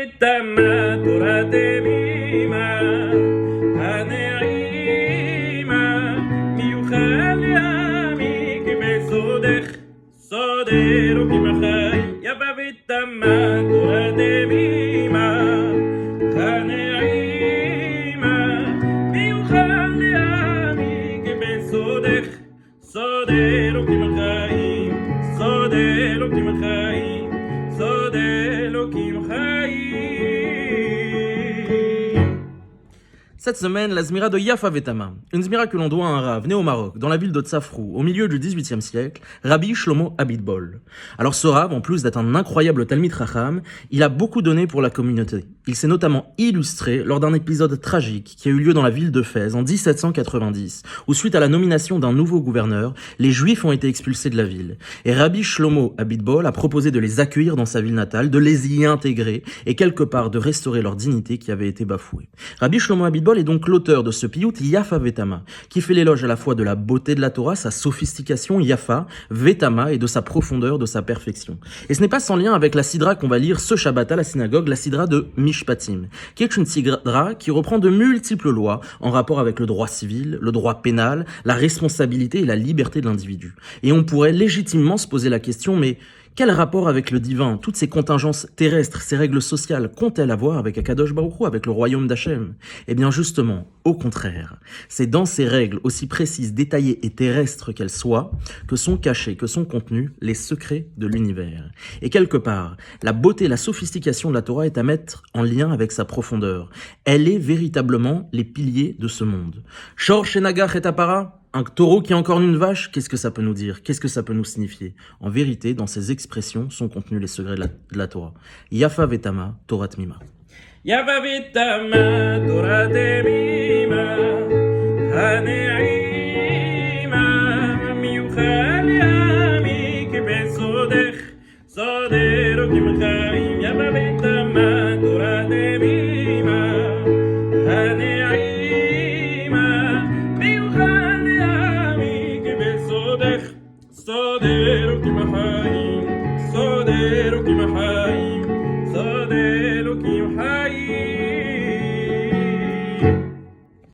ותמה תורה דמימה הנעימה מיוחד להעמיק בסודך סוד אלוקים החיים יפה ותמה תורה דמימה הנעימה מיוחד להעמיק בסודך סוד אלוקים החיים סוד אלוקים החיים סוד אלוקים חיים. Cette semaine, la Zmira de Yafa Vetama, une Zmira que l'on doit à un Rav né au Maroc, dans la ville de Tzafrou, au milieu du XVIIIe siècle, Rabbi Shlomo Abitbol. Alors ce Rav, en plus d'être un incroyable Talmid Chacham, il a beaucoup donné pour la communauté. Il s'est notamment illustré lors d'un épisode tragique qui a eu lieu dans la ville de Fès en 1790, où suite à la nomination d'un nouveau gouverneur, les Juifs ont été expulsés de la ville. Et Rabbi Shlomo Abitbol a proposé de les accueillir dans sa ville natale, de les y intégrer et quelque part de restaurer leur dignité qui avait été bafouée. Rabbi Shlomo Abitbol est donc l'auteur de ce piyut Yafa Vetama, qui fait l'éloge à la fois de la beauté de la Torah, sa sophistication Yafa, Vetama, et de sa profondeur, de sa perfection. Et ce n'est pas sans lien avec la sidra qu'on va lire ce Shabbat à la synagogue, la sidra de Mishpatim, qui est une sidra qui reprend de multiples lois en rapport avec le droit civil, le droit pénal, la responsabilité et la liberté de l'individu. Et on pourrait légitimement se poser la question, mais quel rapport avec le divin? Toutes ces contingences terrestres, ces règles sociales, qu'ont-elles à voir avec Akadosh Baruch Hu, avec le royaume d'Hachem? Eh bien justement, au contraire, c'est dans ces règles aussi précises, détaillées et terrestres qu'elles soient, que sont cachés, que sont contenus les secrets de l'univers. Et quelque part, la beauté, la sophistication de la Torah est à mettre en lien avec sa profondeur. Elle est véritablement les piliers de ce monde. Shor Shenagach et Apara, un taureau qui encorne une vache, qu'est-ce que ça peut nous dire? Qu'est-ce que ça peut nous signifier? En vérité, dans ces expressions sont contenus les secrets de la Torah. Yafa Vetama, Torah Tmima. Yafa Vetama, Torah Tmima, הנעימה מיוחד להעמיק בסודך סוד אלוקים חיים יפה ותמה תורה דמימה הנעימה מיוחד להעמיק בסודך סוד אלוקים החיים